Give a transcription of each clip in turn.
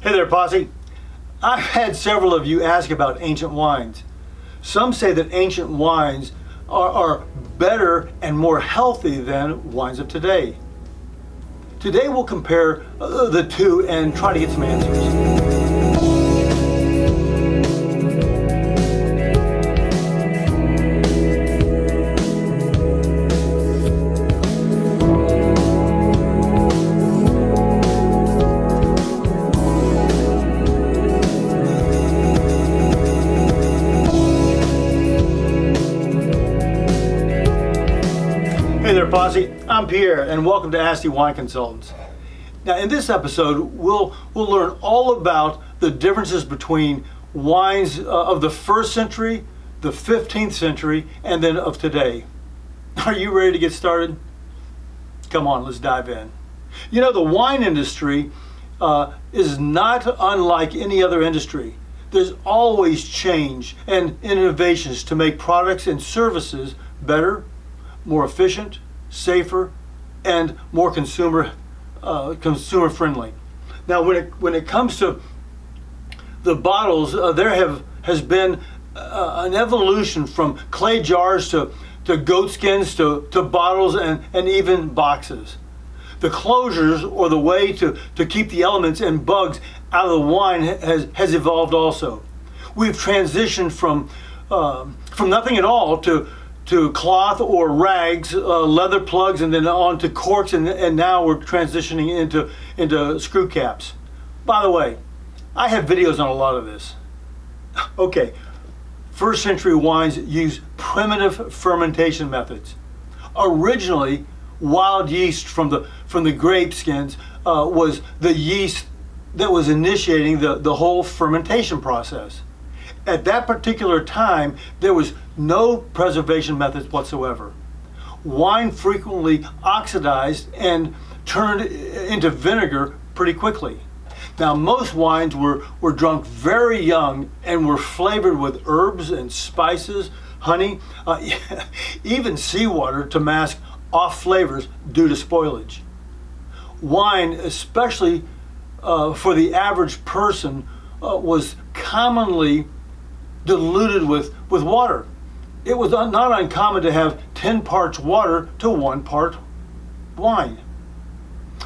Hey there, Posse. I've had several of you ask about ancient wines. Some say that ancient wines are better and more healthy than wines of today. Today we'll compare the two and try to get some answers. Hey there, Posse. I'm Pierre, and welcome to Asti Wine Consultants. Now, in this episode, we'll learn all about the differences between wines of the 1st century, the 15th century, and then of today. Are you ready to get started? Come on, let's dive in. You know, the wine industry is not unlike any other industry. There's always change and innovations to make products and services better, more efficient, safer, and more consumer friendly. Now, when it comes to the bottles, there has been an evolution from clay jars to goat skins to bottles and even boxes. The closures, or the way to keep the elements and bugs out of the wine, has evolved also. We've transitioned from nothing at all to cloth or rags, leather plugs, and then on to corks, and now we're transitioning into screw caps. By the way, I have videos on a lot of this. Okay, 1st century wines use primitive fermentation methods. Originally, wild yeast from the grape skins was the yeast that was initiating the whole fermentation process. At that particular time, there was no preservation methods whatsoever. Wine frequently oxidized and turned into vinegar pretty quickly. Now, most wines were drunk very young and were flavored with herbs and spices, honey, even seawater to mask off flavors due to spoilage. Wine, especially for the average person, was commonly diluted with water. It was not uncommon to have 10 parts water to 1 part wine.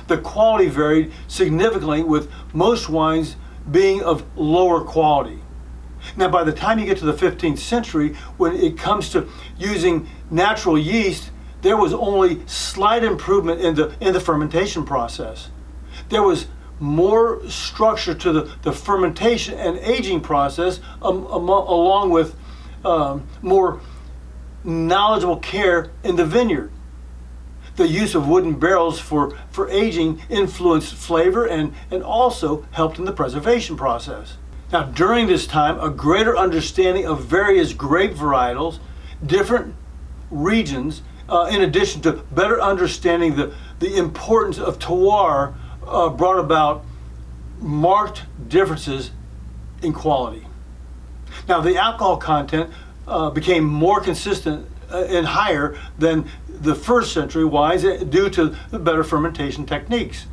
The quality varied significantly, with most wines being of lower quality. Now, by the time you get to the 15th century, when it comes to using natural yeast, there was only slight improvement in the fermentation process. There was more structure to the fermentation and aging process, along with more knowledgeable care in the vineyard. The use of wooden barrels for aging influenced flavor and also helped in the preservation process. Now, during this time, a greater understanding of various grape varietals, different regions, in addition to better understanding the importance of terroir, brought about marked differences in quality. Now, the alcohol content became more consistent and higher than the 1st century wines due to the better fermentation techniques.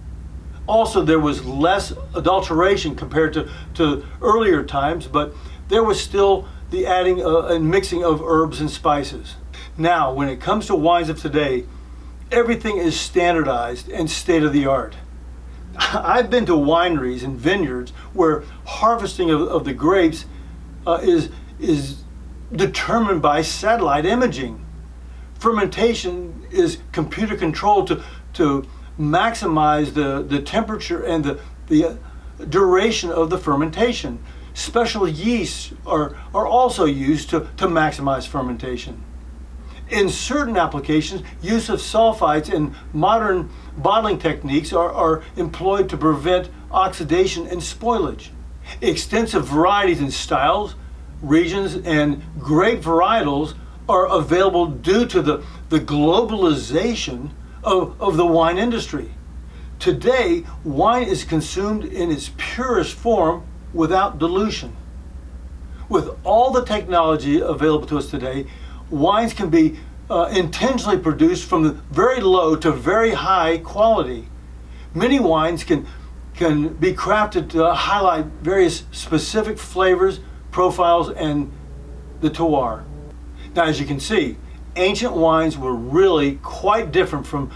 Also, there was less adulteration compared to earlier times, but there was still the adding and mixing of herbs and spices. Now, when it comes to wines of today, everything is standardized and state-of-the-art. I've been to wineries and vineyards where harvesting of the grapes is determined by satellite imaging. Fermentation is computer controlled to maximize the temperature and the duration of the fermentation. Special yeasts are also used to maximize fermentation. In certain applications, use of sulfites and modern bottling techniques are employed to prevent oxidation and spoilage. Extensive varieties in styles, regions, and grape varietals are available due to the globalization of the wine industry. Today, wine is consumed in its purest form without dilution. With all the technology available to us today, wines can be intentionally produced from the very low to very high quality. Many wines can can be crafted to highlight various specific flavors, profiles, and the terroir. Now, as you can see, ancient wines were really quite different from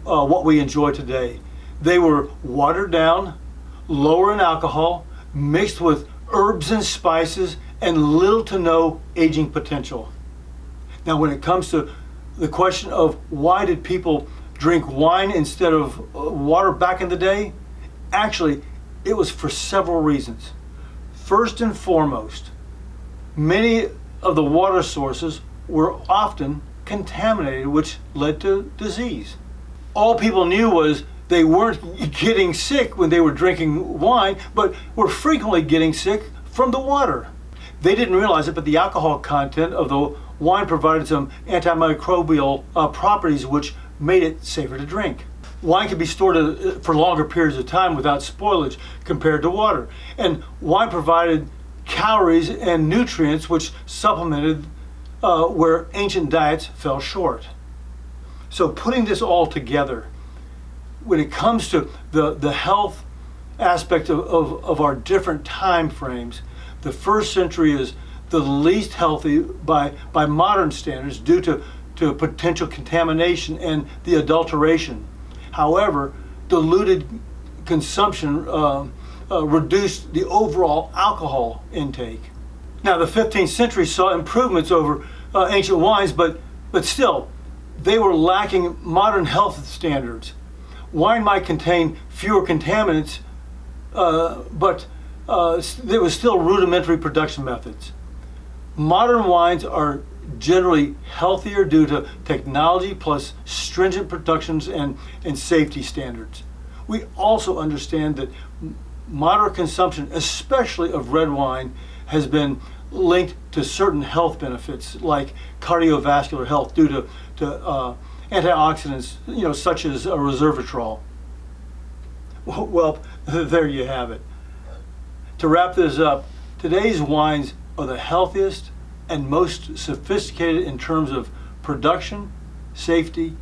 what we enjoy today. They were watered down, lower in alcohol, mixed with herbs and spices, and little to no aging potential. Now, when it comes to the question of why did people drink wine instead of water back in the day, actually, it was for several reasons. First and foremost, many of the water sources were often contaminated, which led to disease. All people knew was they weren't getting sick when they were drinking wine, but were frequently getting sick from the water. They didn't realize it, but the alcohol content of the wine provided some antimicrobial properties which made it safer to drink. Wine can be stored for longer periods of time without spoilage compared to water. And wine provided calories and nutrients which supplemented where ancient diets fell short. So putting this all together, when it comes to the health aspect of our different time frames, the first century is the least healthy by modern standards due to potential contamination and the adulteration. However, diluted consumption reduced the overall alcohol intake. Now, the 15th century saw improvements over ancient wines, but still, they were lacking modern health standards. Wine might contain fewer contaminants, but there was still rudimentary production methods. Modern wines are generally healthier due to technology plus stringent productions and safety standards. We also understand that moderate consumption, especially of red wine, has been linked to certain health benefits like cardiovascular health due to antioxidants, such as resveratrol. Well, there you have it. To wrap this up, today's wines are the healthiest and most sophisticated in terms of production, safety,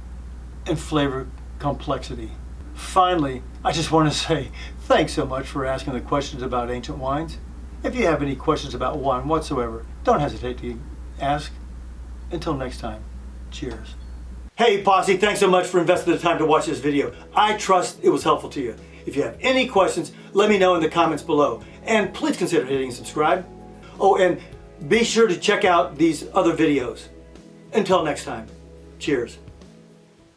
and flavor complexity. Finally, I just want to say thanks so much for asking the questions about ancient wines. If you have any questions about wine whatsoever, don't hesitate to ask. Until next time, cheers. Hey Posse, thanks so much for investing the time to watch this video. I trust it was helpful to you. If you have any questions, let me know in the comments below. And please consider hitting subscribe. Oh, and be sure to check out these other videos. Until next time, cheers.